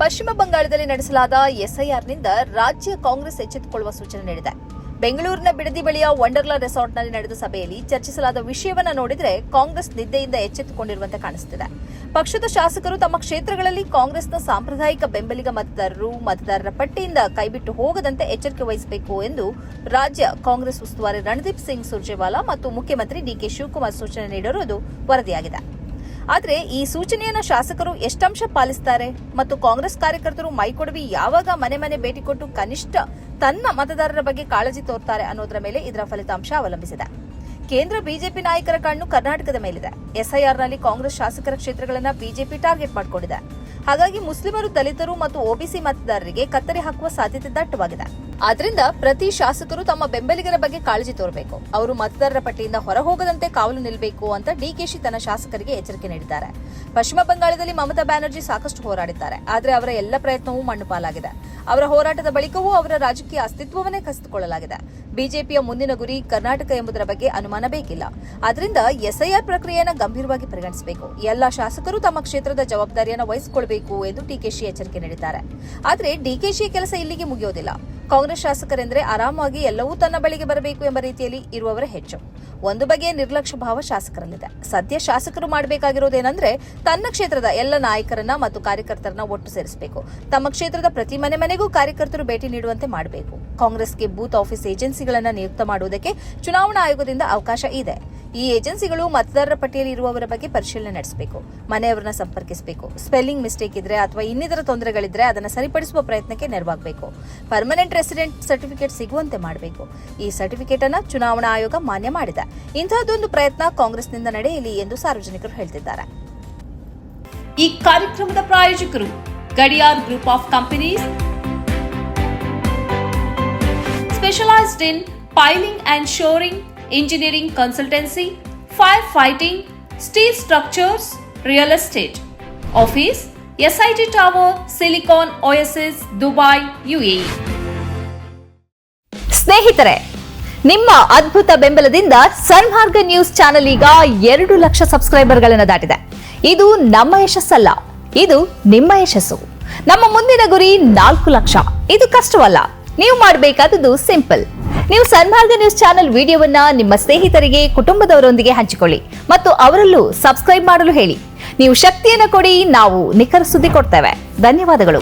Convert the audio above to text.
ಪಶ್ಚಿಮ ಬಂಗಾಳದಲ್ಲಿ ನಡೆಸಲಾದ ಎಸ್ಐಆರ್ನಿಂದ ರಾಜ್ಯ ಕಾಂಗ್ರೆಸ್ ಎಚ್ಚೆತ್ತುಕೊಳ್ಳುವ ಸೂಚನೆ ನೀಡಿದೆ. ಬೆಂಗಳೂರಿನ ಬಿಡದಿ ಬಳಿಯ ವಂಡರ್ಲಾ ರೆಸಾರ್ಟ್ನಲ್ಲಿ ನಡೆದ ಸಭೆಯಲ್ಲಿ ಚರ್ಚಿಸಲಾದ ವಿಷಯವನ್ನು ನೋಡಿದರೆ ಕಾಂಗ್ರೆಸ್ ನಿದ್ದೆಯಿಂದ ಎಚ್ಚೆತ್ತುಕೊಂಡಿರುವಂತೆ ಕಾಣಿಸುತ್ತಿದೆ. ಪಕ್ಷದ ಶಾಸಕರು ತಮ್ಮ ಕ್ಷೇತ್ರಗಳಲ್ಲಿ ಕಾಂಗ್ರೆಸ್ನ ಸಾಂಪ್ರದಾಯಿಕ ಬೆಂಬಲಿಗ ಮತದಾರರ ಪಟ್ಟಿಯಿಂದ ಕೈಬಿಟ್ಟು ಹೋಗದಂತೆ ಎಚ್ಚರಿಕೆ ವಹಿಸಬೇಕು ಎಂದು ರಾಜ್ಯ ಕಾಂಗ್ರೆಸ್ ಉಸ್ತುವಾರಿ ರಣದೀಪ್ ಸಿಂಗ್ ಸುರ್ಜೇವಾಲಾ ಮತ್ತು ಮುಖ್ಯಮಂತ್ರಿ ಡಿಕೆ ಶಿವಕುಮಾರ್ ಸೂಚನೆ ನೀಡಿರುವುದು ವರದಿಯಾಗಿದೆ. ಆದರೆ ಈ ಸೂಚನೆಯನ್ನು ಶಾಸಕರು ಎಷ್ಟಂಶ ಪಾಲಿಸುತ್ತಾರೆ ಮತ್ತು ಕಾಂಗ್ರೆಸ್ ಕಾರ್ಯಕರ್ತರು ಮೈಕೊಡವಿ ಯಾವಾಗ ಮನೆ ಮನೆ ಭೇಟಿ ಕೊಟ್ಟು ಕನಿಷ್ಠ ತನ್ನ ಮತದಾರರ ಬಗ್ಗೆ ಕಾಳಜಿ ತೋರ್ತಾರೆ ಅನ್ನೋದರ ಮೇಲೆ ಇದರ ಫಲಿತಾಂಶ ಅವಲಂಬಿಸಿದೆ. ಕೇಂದ್ರ ಬಿಜೆಪಿ ನಾಯಕರ ಕಣ್ಣು ಕರ್ನಾಟಕದ ಮೇಲಿದೆ. ಎಸ್ಐಆರ್ನಲ್ಲಿ ಕಾಂಗ್ರೆಸ್ ಶಾಸಕರ ಕ್ಷೇತ್ರಗಳನ್ನು ಬಿಜೆಪಿ ಟಾರ್ಗೆಟ್ ಮಾಡಿಕೊಂಡಿದೆ. ಹಾಗಾಗಿ ಮುಸ್ಲಿಮರು, ದಲಿತರು ಮತ್ತು ಒಬಿಸಿ ಮತದಾರರಿಗೆ ಕತ್ತರಿ ಹಾಕುವ ಸಾಧ್ಯತೆ ದಟ್ಟವಾಗಿದೆ. ಆದ್ರಿಂದ ಪ್ರತಿ ಶಾಸಕರು ತಮ್ಮ ಬೆಂಬಲಿಗರ ಬಗ್ಗೆ ಕಾಳಜಿ ತೋರಬೇಕು. ಅವರು ಮತದಾರರ ಪಟ್ಟಿಯಿಂದ ಹೊರಹೋಗದಂತೆ ಕಾವಲು ನಿಲ್ಲಬೇಕು ಅಂತ ಡಿಕೆಶಿ ತನ್ನ ಶಾಸಕರಿಗೆ ಎಚ್ಚರಿಕೆ ನೀಡಿದ್ದಾರೆ. ಪಶ್ಚಿಮ ಬಂಗಾಳದಲ್ಲಿ ಮಮತಾ ಬ್ಯಾನರ್ಜಿ ಸಾಕಷ್ಟು ಹೋರಾಡಿದ್ದಾರೆ. ಆದರೆ ಅವರ ಎಲ್ಲ ಪ್ರಯತ್ನವೂ ಮಣ್ಣು ಪಾಲಾಗಿದೆ. ಅವರ ಹೋರಾಟದ ಬಳಿಕವೂ ಅವರ ರಾಜಕೀಯ ಅಸ್ತಿತ್ವವನ್ನೇ ಕಸಿದುಕೊಳ್ಳಲಾಗಿದೆ. ಬಿಜೆಪಿಯ ಮುಂದಿನ ಗುರಿ ಕರ್ನಾಟಕ ಎಂಬುದರ ಬಗ್ಗೆ ಅನುಮಾನ ಬೇಕಿಲ್ಲ. ಆದ್ರಿಂದ ಎಸ್ಐಆರ್ ಪ್ರಕ್ರಿಯೆಯನ್ನು ಗಂಭೀರವಾಗಿ ಪರಿಗಣಿಸಬೇಕು. ಎಲ್ಲಾ ಶಾಸಕರು ತಮ್ಮ ಕ್ಷೇತ್ರದ ಜವಾಬ್ದಾರಿಯನ್ನು ವಹಿಸಿಕೊಳ್ಳಬೇಕು ಎಂದು ಡಿಕೆಶಿ ಎಚ್ಚರಿಕೆ ನೀಡಿದ್ದಾರೆ. ಆದರೆ ಡಿಕೆಶಿ ಕೆಲಸ ಇಲ್ಲಿಗೆ ಮುಗಿಯೋದಿಲ್ಲ. ಕಾಂಗ್ರೆಸ್ ಶಾಸಕರೆಂದರೆ ಆರಾಮಾಗಿ ಎಲ್ಲವೂ ತನ್ನ ಬಳಿಗೆ ಬರಬೇಕು ಎಂಬ ರೀತಿಯಲ್ಲಿ ಇರುವವರೇ ಹೆಚ್ಚು. ಒಂದು ಬಗೆಯ ನಿರ್ಲಕ್ಷ್ಯ ಭಾವ ಶಾಸಕರಲ್ಲಿದೆ. ಸದ್ಯ ಶಾಸಕರು ಮಾಡಬೇಕಾಗಿರೋದೇನೆಂದ್ರೆ ತನ್ನ ಕ್ಷೇತ್ರದ ಎಲ್ಲ ನಾಯಕರನ್ನ ಮತ್ತು ಕಾರ್ಯಕರ್ತರನ್ನ ಒಟ್ಟು ಸೇರಿಸಬೇಕು. ತಮ್ಮ ಕ್ಷೇತ್ರದ ಪ್ರತಿ ಮನೆ ಮನೆಗೂ ಕಾರ್ಯಕರ್ತರು ಭೇಟಿ ನೀಡುವಂತೆ ಮಾಡಬೇಕು. ಕಾಂಗ್ರೆಸ್ಗೆ ಬೂತ್ ಆಫೀಸ್ ಏಜೆನ್ಸಿಗಳನ್ನು ನಿಯುಕ್ತ ಮಾಡುವುದಕ್ಕೆ ಚುನಾವಣಾ ಆಯೋಗದಿಂದ ಅವಕಾಶ ಇದೆ. ಈ ಏಜೆನ್ಸಿಗಳು ಮತದಾರರ ಪಟ್ಟಿಯಲ್ಲಿ ಇರುವವರ ಬಗ್ಗೆ ಪರಿಶೀಲನೆ ನಡೆಸಬೇಕು, ಮನೆಯವರನ್ನ ಸಂಪರ್ಕಿಸಬೇಕು, ಸ್ಪೆಲ್ಲಿಂಗ್ ಮಿಸ್ಟೇಕ್ ಇದ್ರೆ ಅಥವಾ ಇನ್ನಿತರ ತೊಂದರೆಗಳಿದ್ರೆ ಅದನ್ನು ಸರಿಪಡಿಸುವ ಪ್ರಯತ್ನಕ್ಕೆ ನೆರವಾಗಬೇಕು. ಪರ್ಮನೆಂಟ್ ರೆಸಿಡೆಂಟ್ ಸರ್ಟಿಫಿಕೇಟ್ ಸಿಗುವಂತೆ ಮಾಡಬೇಕು. ಈ ಸರ್ಟಿಫಿಕೇಟ್ ಅನ್ನು ಚುನಾವಣಾ ಆಯೋಗ ಮಾನ್ಯ ಮಾಡಿದೆ. ಇಂತಹದೊಂದು ಪ್ರಯತ್ನ ಕಾಂಗ್ರೆಸ್ನಿಂದ ನಡೆಯಲಿ ಎಂದು ಸಾರ್ವಜನಿಕರು ಹೇಳ್ತಿದ್ದಾರೆ. ಈ ಕಾರ್ಯಕ್ರಮದ ಪ್ರಾಯೋಜಕರು Gadiyar group of companies, specialised in piling and shoring, engineering consultancy, firefighting, steel structures, real estate. Office, SIT Tower, Silicon Oasis, Dubai, UAE. ಸ್ನೇಹಿತರೆ, ನಿಮ್ಮ ಅದ್ಭುತ ಬೆಂಬಲದಿಂದ ಸನ್ಮಾರ್ಗ ನ್ಯೂಸ್ ಚಾನೆಲ್ ಈಗ 2 ಲಕ್ಷ ಸಬ್ಸ್ಕ್ರೈಬರ್ಗಳನ್ನು ದಾಟಿದೆ. ಇದು ನಮ್ಮ ಯಶಸ್ಸಲ್ಲ, ಇದು ನಿಮ್ಮ ಯಶಸ್ಸು. ನಮ್ಮ ಮುಂದಿನ ಗುರಿ 4 ಲಕ್ಷ. ಇದು ಕಷ್ಟವಲ್ಲ. ನೀವು ಮಾಡಬೇಕಾದದ್ದು ಸಿಂಪಲ್. ನೀವು ಸನ್ಮಾರ್ಗ ನ್ಯೂಸ್ ಚಾನೆಲ್ ವಿಡಿಯೋವನ್ನ ನಿಮ್ಮ ಸ್ನೇಹಿತರಿಗೆ, ಕುಟುಂಬದವರೊಂದಿಗೆ ಹಂಚಿಕೊಳ್ಳಿ ಮತ್ತು ಅವರಲ್ಲೂ ಸಬ್ಸ್ಕ್ರೈಬ್ ಮಾಡಲು ಹೇಳಿ. ನೀವು ಶಕ್ತಿಯನ್ನು ಕೊಡಿ, ನಾವು ನಿಖರ ಸುದ್ದಿ ಕೊಡ್ತೇವೆ. ಧನ್ಯವಾದಗಳು.